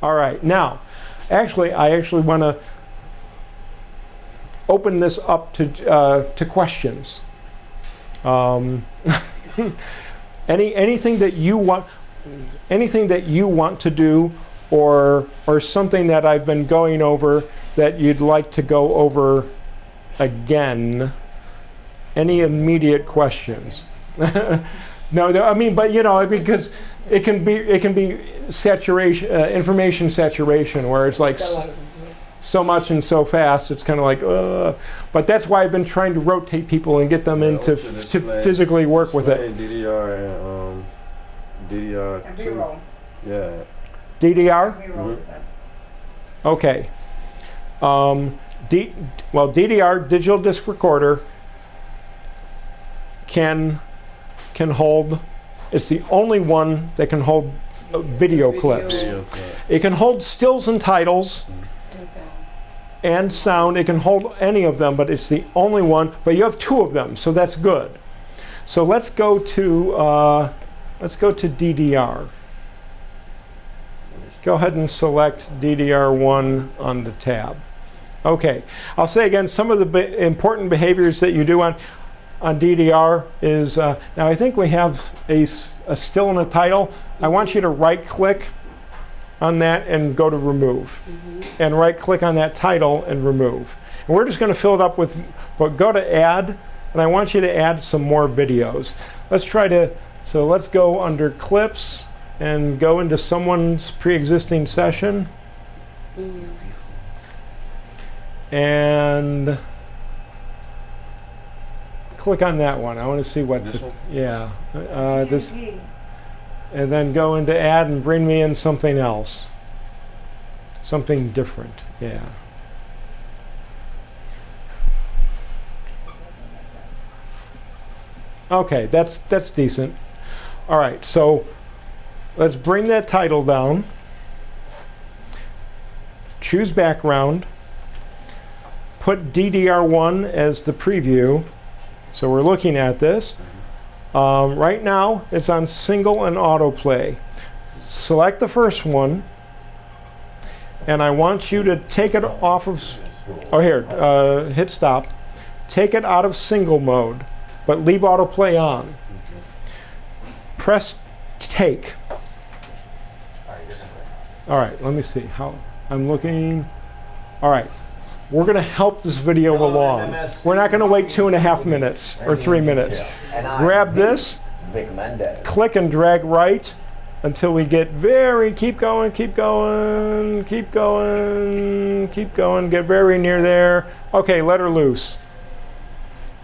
All right, now, I actually want to open this up to questions. Anything that you want to do, or something that I've been going over that you'd like to go over again. Any immediate questions? No, I mean, but because it can be saturation, information saturation, where it's like so much and so fast. It's kind of like, but that's why I've been trying to rotate people and get them to physically work with it. DDR and DDR2. Yeah. DDR? Okay. DDR, digital disc recorder, can hold. It's the only one that can hold video clips. It can hold stills and titles and sound. It can hold any of them, but it's the only one. But you have two of them, so that's good. So let's go to DDR. Go ahead and select DDR1 on the tab. Okay, I'll say again, some of the important behaviors that you do on DDR is, now I think we have a still and a title. I want you to right click on that and go to remove. And right click on that title and remove. And we're just going to fill it up with, but go to add, and I want you to add some more videos. Let's try to, so let's go under clips and go into someone's pre-existing session. And click on that one. I want to see what this one? Yeah. This, and then go into add and bring me in something else. Something different. Yeah. Okay, that's decent. All right, so let's bring that title down. Choose background. Put DDR1 as the preview. So we're looking at this. Right now, it's on single and autoplay. Select the first one, and I want you to take it off of, hit stop. Take it out of single mode, but leave autoplay on. Press take. All right, let me see how I'm looking. All right. We're going to help this video along. We're not going to wait 2.5 minutes or 3 minutes. Grab this, click and drag right until we get keep going, keep going, keep going, keep going, get very near there. Okay, let her loose.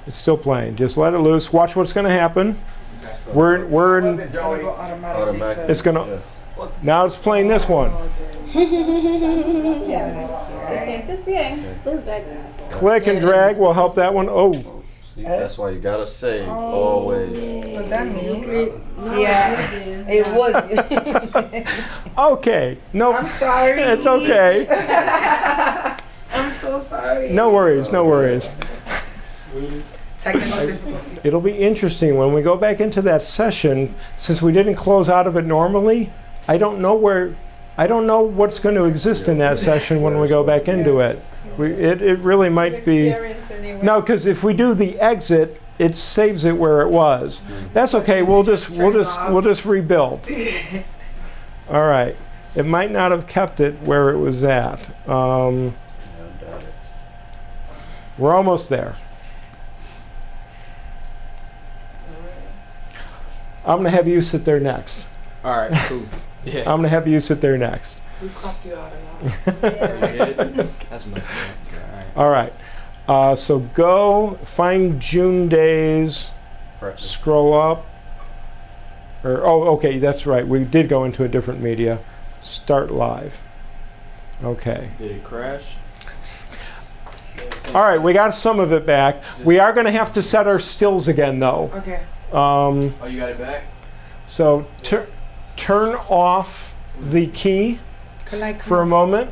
It's still playing. Just let it loose. Watch what's going to happen. It's going to, now it's playing this one. Click and drag will help that one. Oh. See, that's why you gotta save always. What that mean? Yeah, it was. Okay. No. I'm sorry. It's okay. I'm so sorry. No worries. No worries. Technical difficulty. It'll be interesting when we go back into that session. Since we didn't close out of it normally, I don't know what's going to exist in that session when we go back into it. It really might be. No, because if we do the exit, it saves it where it was. That's okay. We'll just rebuild. All right. It might not have kept it where it was at. We're almost there. I'm going to have you sit there next. All right, cool. Yeah. I'm going to have you sit there next. We clocked you out enough. That's much better. All right. So go find June days. Scroll up. Okay, that's right. We did go into a different media. Start live. Okay. Did it crash? All right, we got some of it back. We are going to have to set our stills again, though. Okay. Oh, you got it back? So turn off the key for a moment.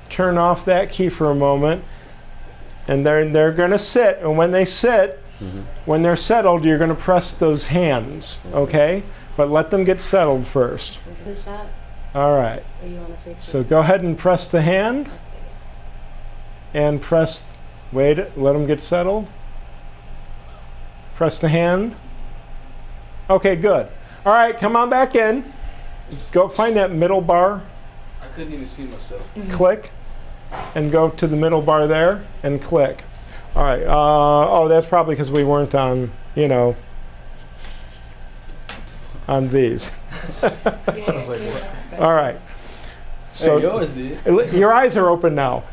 Turn off that key for a moment. And they're going to sit. And when they sit, when they're settled, you're going to press those hands, okay? But let them get settled first. The shot? All right. You wanna fix So go ahead and press the hand. And press, wait, let them get settled. Press the hand. Okay, good. All right, come on back in. Go find that middle bar, I couldn't even see myself. click, and go to the middle bar there and click. All right, oh, that's probably because we weren't on, you know, on these. I was like, what? All right. So Hey, yours did. your eyes are open now.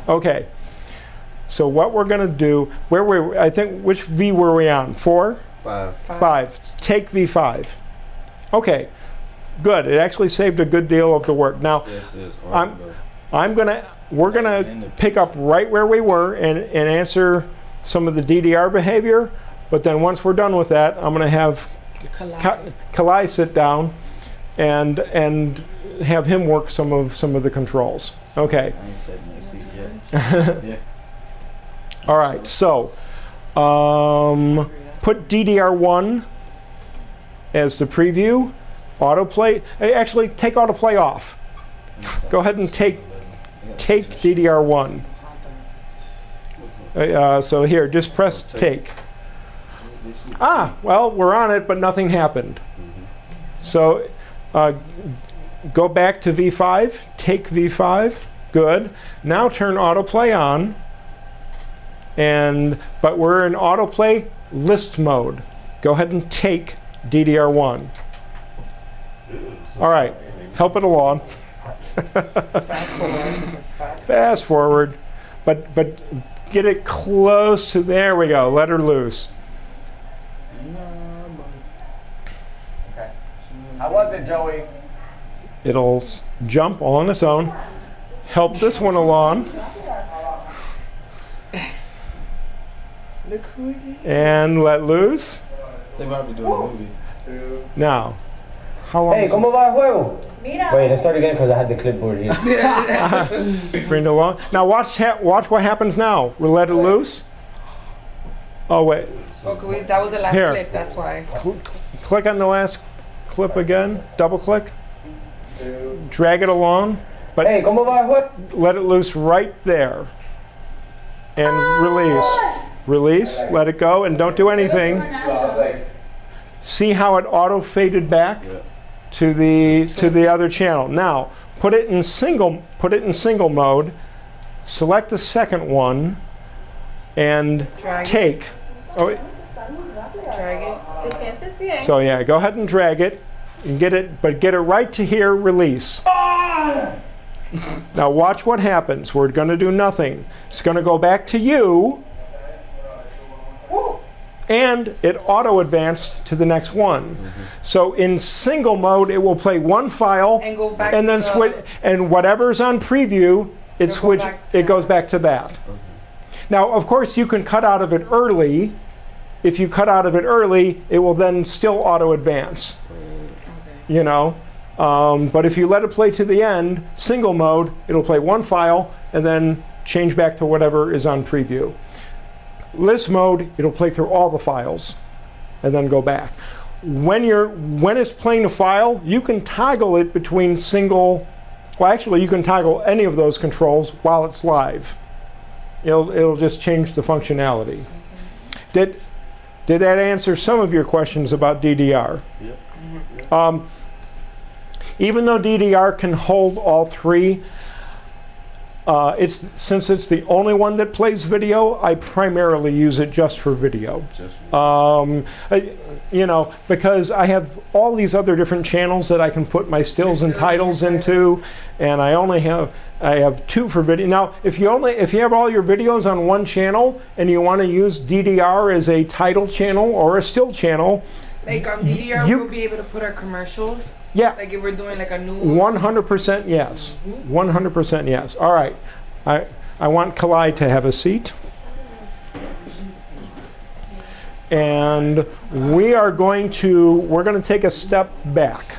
Okay. So what we're going to do, I think, which V were we on? 4? 5. 5. Take V5. Okay. Good. It actually saved a good deal of the work. Now, Yes, it is. we're gonna pick up right where we were and answer some of the DDR behavior. But then once we're done with that, I'm gonna have Kalai sit down and have him work some of the controls. Okay. I ain't sat in that seat yet. Yeah. All right. So put DDR1 as the preview. Autoplay. Actually, take autoplay off. Go ahead and take DDR1. So here, just press take. Ah, well, we're on it, but nothing happened. So go back to V5, take V5, good. Now turn autoplay on, but we're in autoplay list mode. Go ahead and take DDR1. All right, help it along. Fast forward, but get it close to, there we go, let her loose. Okay. How was it, Joey? It'll jump all on its own. Help this one along. Look who it is. And let loose. They might be doing a movie. Now, how long Hey, is ¿cómo va el juego? Wait, let's start again because I had the clipboard here. bring it along? Now watch what happens now. We'll let it loose. Oh wait, Okay, that was the last Here. clip, that's why. click on the last clip again. Double click. Drag it along, but Hey, ¿cómo va el juego? let it loose right there. And release. Release. Let it go, and don't do anything. See how it auto faded back to the other channel. Now put it in single mode. Select the second one and Drag it. take. Oh, Drag it. so yeah, go ahead and drag it and get it, but get it right to here. Release. Now watch what happens. We're going to do nothing. It's going to go back to you. And it auto advanced to the next one. So in single mode, it will play one file And go back and to then the- switch. And whatever's on preview, it goes back to that. Now, of course, you can cut out of it early. If you cut out of it early, it will then still auto advance. You know, but if you let it play to the end, single mode, it'll play one file and then change back to whatever is on preview. List mode, it'll play through all the files and then go back. When it's playing a file, you can toggle it between single. Well, actually, you can toggle any of those controls while it's live. It'll just change the functionality. Did that answer some of your questions about DDR? Yep. Even though DDR can hold all three, since it's the only one that plays video, I primarily use it just for video. Because I have all these other different channels that I can put my stills and titles into, and I have 2 for video. Now, if you have all your videos on one channel and you want to use DDR as a title channel or a still channel, Like DDR, we'll be able to put our commercials. yeah. Like if we're doing like a new 100% yes. 100% yes. All right. I want Kalai to have a seat. And we're going to take a step back.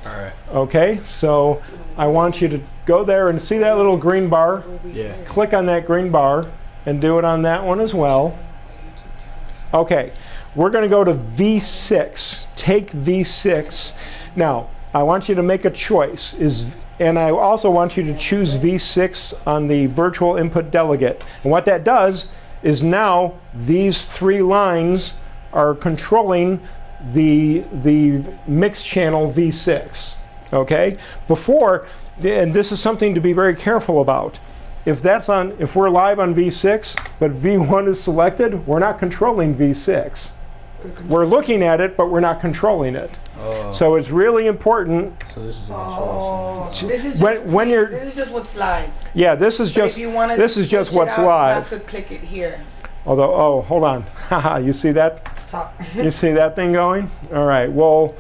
All right. Okay? So I want you to go there and see that little green bar. Yeah. Click on that green bar and do it on that one as well. Okay. We're going to go to V6. Take V6. Now, I want you to make a choice. And I also want you to choose V6 on the virtual input delegate. And what that does is now these 3 lines are controlling the mixed channel V6. Okay? Before, and this is something to be very careful about. If we're live on V6, but V1 is selected, we're not controlling V6. We're looking at it, but we're not controlling it. So it's really important. So this is the This is just this is just what's live. Yeah, this is But just if you wanna this is just switch it what's out, live. You have to click it here. Although, oh, hold on. Haha, you see that? Stop. You see that thing going? All right. Well,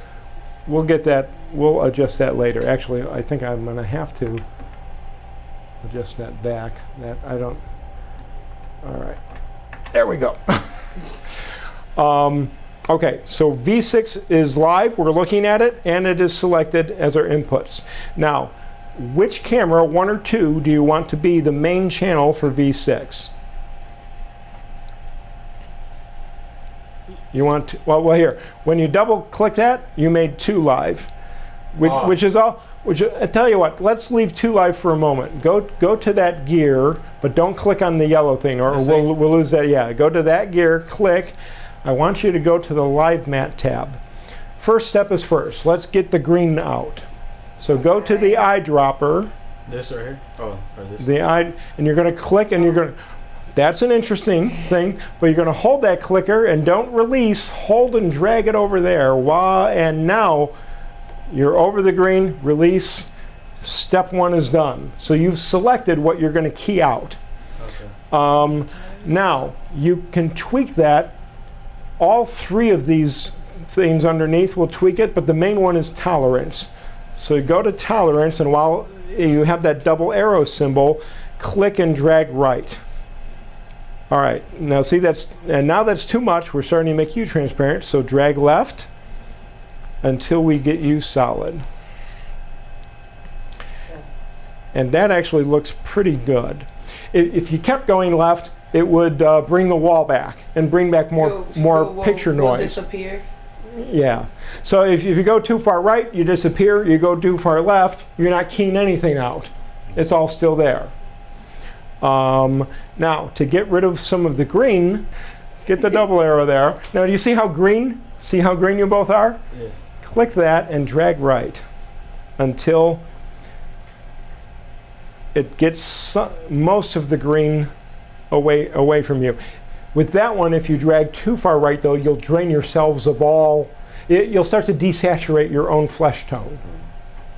we'll get that. We'll adjust that later. Actually, I think I'm going to have to adjust that back. That I don't. All right. There we go. Okay, so V6 is live. We're looking at it, and it is selected as our inputs. Now, which camera, 1 or 2, do you want to be the main channel for V6? You want to, well here, when you double click that, you made 2 live, which is all. Which I tell you what, let's leave 2 live for a moment. Go to that gear, but don't click on the yellow thing, or we'll lose that. Yeah, go to that gear, click. I want you to go to the Live Mat tab. First step is first. Let's get the green out. So go to the eyedropper. This right here? Oh, or this. And you're going to click, and you're going to. That's an interesting thing, but you're going to hold that clicker and don't release. Hold and drag it over there. And now you're over the green. Release. Step 1 is done. So you've selected what you're going to key out. Okay. Now you can tweak that. All 3 of these things underneath will tweak it, but the main one is tolerance. So you go to tolerance, and while you have that double arrow symbol, click and drag right. All right, now see now that's too much. We're starting to make you transparent, so drag left until we get you solid. And that actually looks pretty good. If you kept going left, it would bring the wall back and bring back more picture noise. Disappear. Yeah. So if you go too far right, you disappear. You go too far left, you're not keying anything out. It's all still there. Now, to get rid of some of the green, get the double arrow there. Now, do you see how green? See how green you both are? Yeah. Click that and drag right until it gets most of the green away from you. With that one, if you drag too far right, though, you'll drain yourselves of all. You'll start to desaturate your own flesh tone,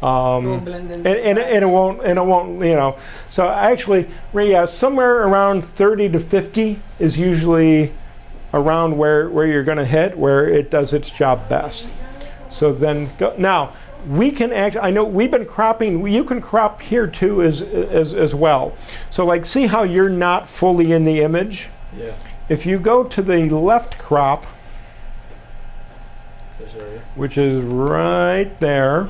and it won't. You know. So actually, yeah, somewhere around 30 to 50 is usually around where you're going to hit, where it does its job best. So then now. We can I know we've been cropping. You can crop here too as well. So like, see how you're not fully in the image? Yeah. If you go to the left crop, This area. which is right there,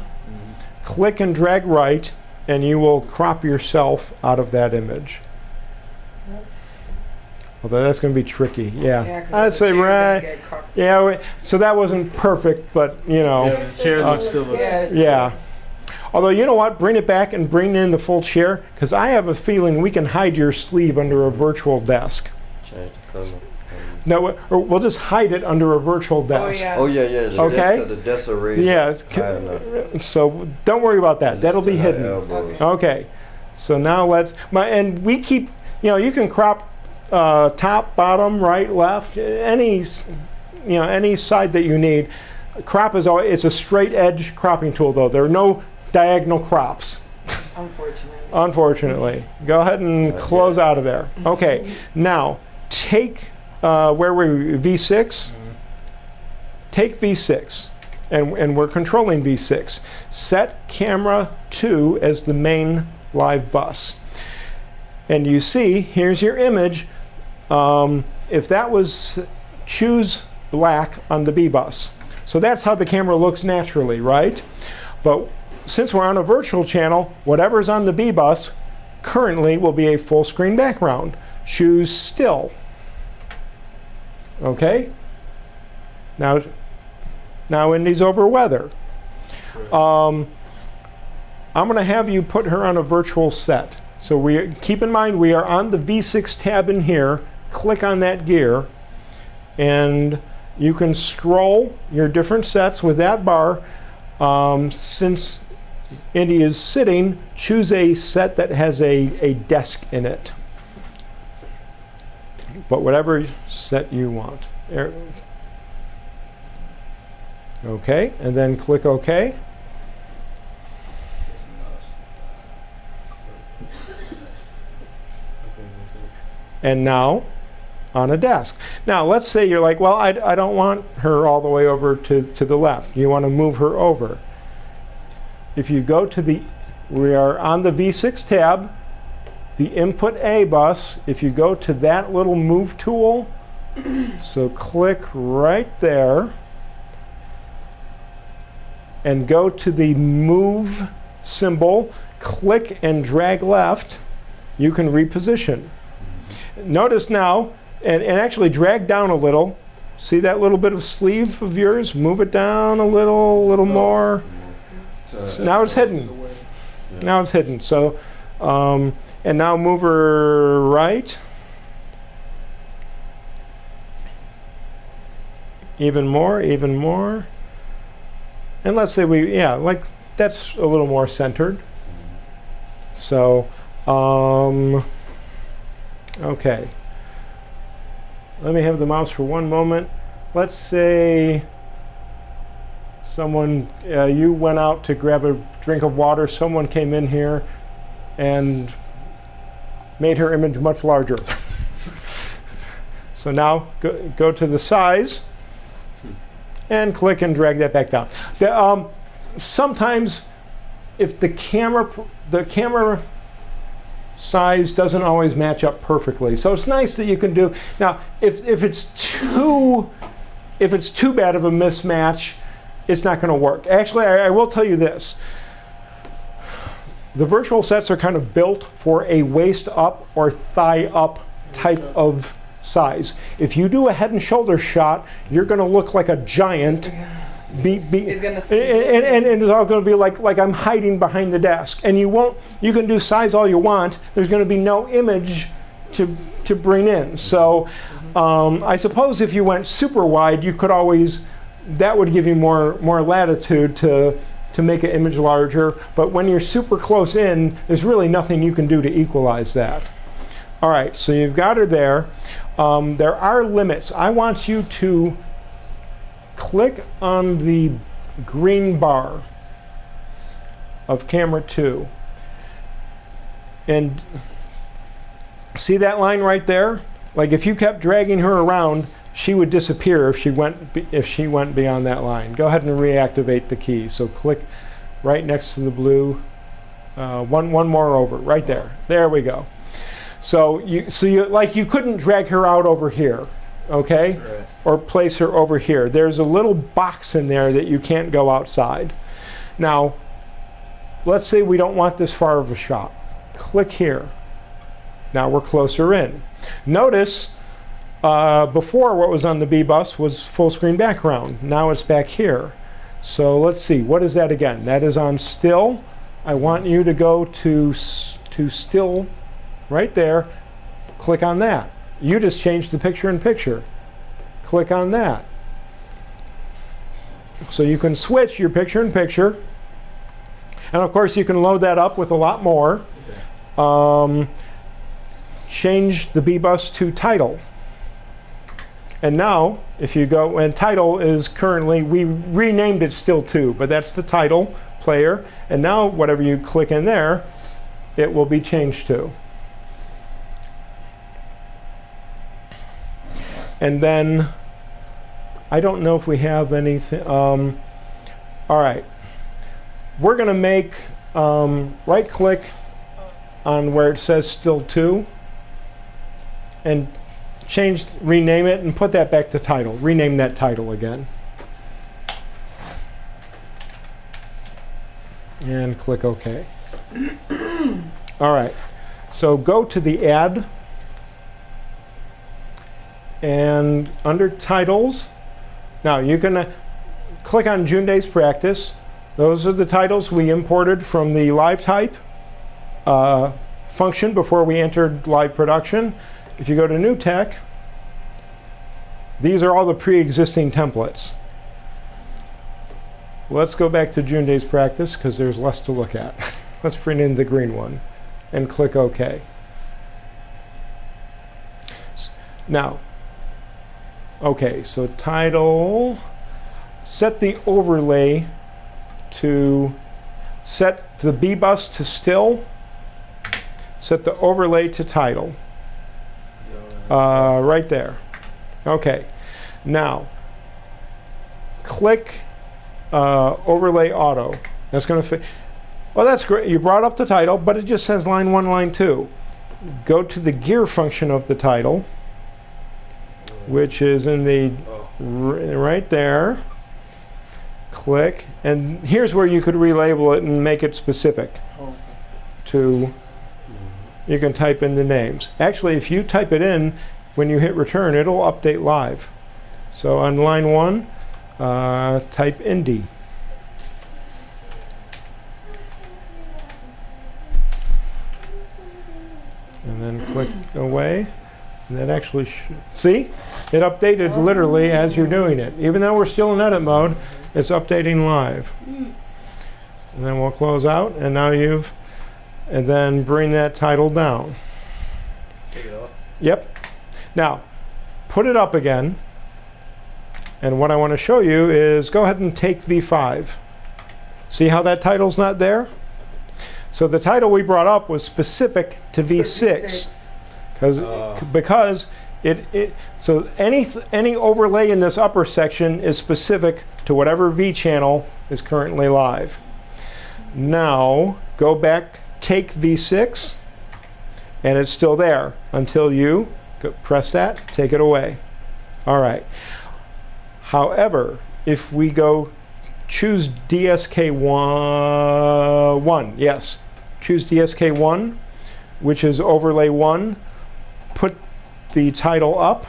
click and drag right, and you will crop yourself out of that image. Although that's going to be tricky. Yeah. I'd say right. Yeah. So that wasn't perfect, but you know. Yeah, the chair still looks. Yeah. Although, you know what? Bring it back and bring in the full chair, because I have a feeling we can hide your sleeve under a virtual desk. Change the color. No, or we'll just hide it under a virtual desk. Oh yeah, yeah. The desks are raised. Yeah. So don't worry about that. That'll be hidden. Okay. So now and we keep, you can crop top, bottom, right, left, any side that you need. Crop is always, it's a straight edge cropping tool though. There are no diagonal crops. Unfortunately. Go ahead and close out of there. Okay. Now take where were we? V6. Take V6, and we're controlling V6. Set camera 2 as the main live bus. And you see, here's your image. If that was, choose black on the B bus. So that's how the camera looks naturally, right? But since we're on a virtual channel, whatever's on the B bus currently will be a full screen background. Choose still. Okay? Now Indy's over weather. I'm going to have you put her on a virtual set. So we keep in mind we are on the V6 tab in here. Click on that gear, and you can scroll your different sets with that bar. Since Indy is sitting, choose a set that has a desk in it. But whatever set you want. Okay, and then click OK. And now on a desk. Now let's say you're like, well, I don't want her all the way over to the left. You want to move her over. If you go to we are on the V6 tab, the input A bus, if you go to that little move tool, so click right there and go to the move symbol, click and drag left, you can reposition. Notice now, and actually drag down a little. See that little bit of sleeve of yours? Move it down a little more. So now it's hidden. Yeah. Now it's hidden. So, and now move her right. Even more. And let's say like that's a little more centered. So, okay. Let me have the mouse for one moment. Let's say someone, you went out to grab a drink of water, someone came in here and made her image much larger. So now go to the size and click and drag that back down. Sometimes if the camera size doesn't always match up perfectly. So it's nice that you can do. Now, if it's too bad of a mismatch, it's not going to work. Actually, I will tell you this. The virtual sets are kind of built for a waist up or thigh up type of size. If you do a head and shoulder shot, you're going to look like a giant. It's gonna and it's all going to be like I'm hiding behind the desk. And you can do size all you want. There's going to be no image to bring in. So I suppose if you went super wide, you could always, that would give you more latitude to make an image larger. But when you're super close in, there's really nothing you can do to equalize that. All right, so you've got her there. There are limits. I want you to click on the green bar of camera 2 and see that line right there? Like if you kept dragging her around, she would disappear if she went beyond that line. Go ahead and reactivate the key. So click right next to the blue, one more over, right there. There we go. So you couldn't drag her out over here, okay? Right. Or place her over here. There's a little box in there that you can't go outside. Now, let's say we don't want this far of a shot. Click here. Now we're closer in. Notice before what was on the B bus was full screen background. Now it's back here. So let's see, what is that again? That is on still. I want you to go to still right there. Click on that. You just changed the picture in picture. Click on that. So you can switch your picture in picture. And of course you can load that up with a lot more. Change the B bus to title. And now, if you go, and title is currently, we renamed it still 2, but that's the title player. And now, whatever you click in there, it will be changed to. And then, I don't know if we have anything. All right. We're going to make, right click on where it says still 2. And rename it and put that back to title. Rename that title again. And click OK. All right. So go to the add. And under titles, now you can click on June Day's Practice. Those are the titles we imported from the live type function before we entered live production. If you go to Newtek, these are all the pre-existing templates. Let's go back to June Day's practice because there's less to look at. Let's bring in the green one and click OK. Now, okay, so title, set the overlay to set the B bus to still, set the overlay to title. Right there. Okay. Now, click overlay auto. That's going to fit. Well, that's great. You brought up the title, but it just says line 1, line 2. Go to the gear function of the title, which is in the right there. Click, and here's where you could relabel it and make it specific to. You can type in the names. Actually, if you type it in, when you hit return, it'll update live. So on line 1, type Indie. And then click away. And that actually, see? It updated literally as you're doing it. Even though we're still in edit mode, it's updating live. And then we'll close out, and now and then bring that title down. Take it off. Yep. Now, put it up again. And what I want to show you is go ahead and take V5. See how that title's not there? So the title we brought up was specific to V6. Because so any overlay in this upper section is specific to whatever V channel is currently live. Now, go back, take V6, and it's still there until you press that, take it away. All right. However, if we go choose DSK1, yes, choose DSK1, which is overlay 1, put the title up.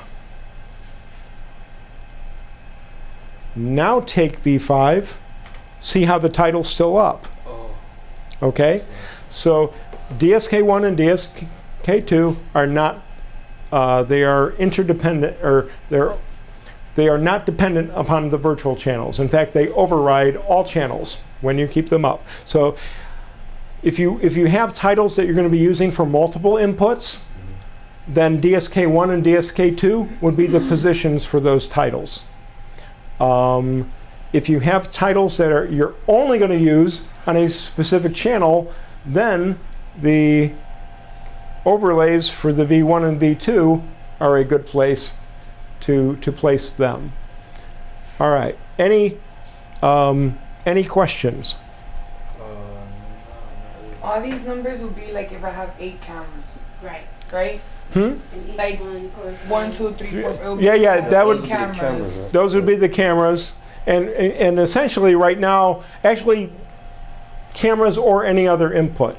Now take V5, see how the title's still up. Okay, so DSK1 and DSK2 are not, they are interdependent, or they are not dependent upon the virtual channels. In fact, they override all channels when you keep them up. So if you have titles that you're going to be using for multiple inputs, then DSK1 and DSK2 would be the positions for those titles. If you have titles that you're only going to use on a specific channel, then the overlays for the V1 and V2 are a good place to place them. All right. Any questions? All these numbers would be like if I have 8 cameras. Right. Right? And each Like one corresponds. 1, 2, 3, 4. it would be Yeah, like that 8 would- cameras. Those would be the cameras. And essentially right now, actually, cameras or any other input.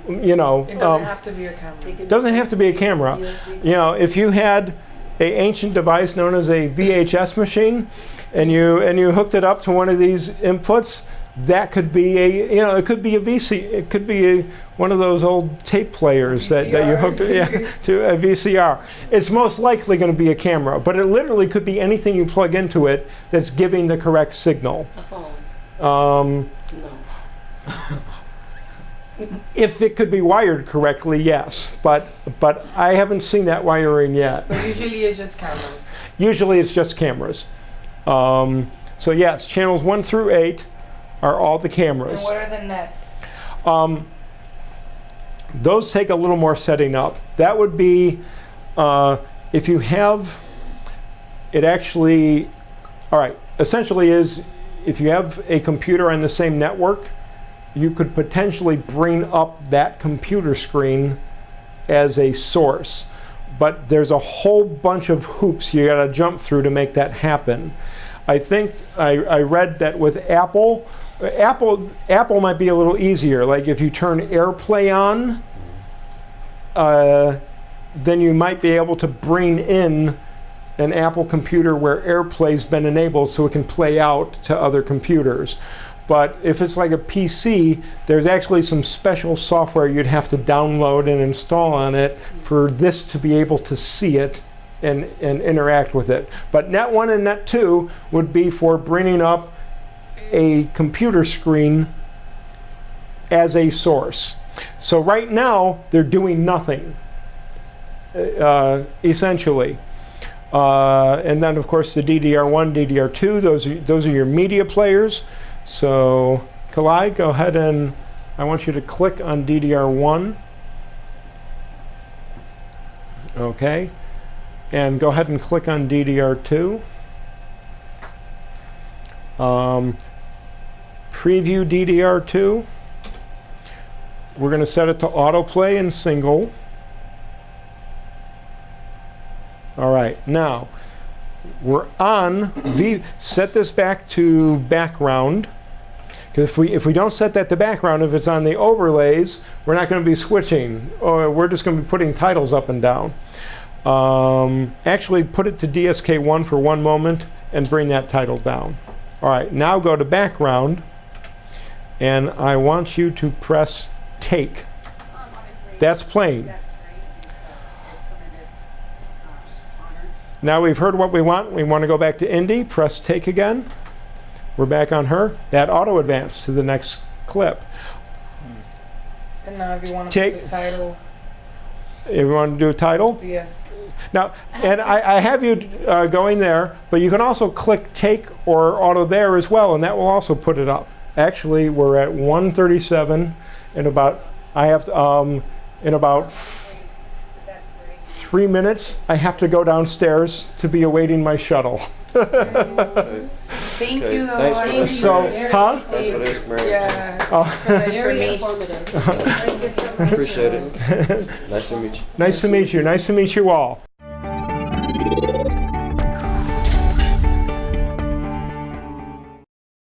You know, It doesn't have to be a camera. It could doesn't have to be a camera. USB. You know, if you had an ancient device known as a VHS machine, and you hooked it up to one of these inputs, that could be it could be a VC, it could be one of those old tape players that you hooked to a VCR. It's most likely going to be a camera, but it literally could be anything you plug into it that's giving the correct signal. A phone. No. If it could be wired correctly, yes, but I haven't seen that wiring yet. But usually it's just cameras. Usually it's just cameras. So yes, channels 1 through 8 are all the And cameras. what are the nets? Those take a little more setting up. That would be if you have it actually, all right, essentially is if you have a computer on the same network, you could potentially bring up that computer screen as a source. But there's a whole bunch of hoops you gotta jump through to make that happen. I think I read that with Apple might be a little easier. Like if you turn AirPlay on, then you might be able to bring in an Apple computer where AirPlay's been enabled so it can play out to other computers. But if it's like a PC, there's actually some special software you'd have to download and install on it for this to be able to see it and interact with it. But Net 1 and Net 2 would be for bringing up a computer screen as a source. So right now, they're doing nothing, essentially. And then, of course, the DDR1, DDR2, those are your media players. So, Kalai, go ahead and I want you to click on DDR1. Okay. And go ahead and click on DDR2. Preview DDR2. We're going to set it to autoplay and single. All right, now we're on set this back to background. Because if we don't set that to background, if it's on the overlays, we're not going to be switching. Or we're just going to be putting titles up and down. Actually, put it to DSK1 for one moment and bring that title down. All right, now go to background, and I want you to press take. That's playing. Now we've heard what we want. We want to go back to Indy. Press take again. We're back on her. That auto advance to the next clip. And now if you want to put the title. If you want to do a title. Yes. Now, and I have you going there, but you can also click take or auto there as well, and that will also put it up. Actually, we're at 137 in about, I have to, in about 3 minutes, I have to go downstairs to be awaiting my shuttle. Thank you. Thanks for listening. So, huh? Thanks for the experience. Yeah. Very informative. Appreciate it. Nice to meet you. Nice to meet you. Nice to meet you all.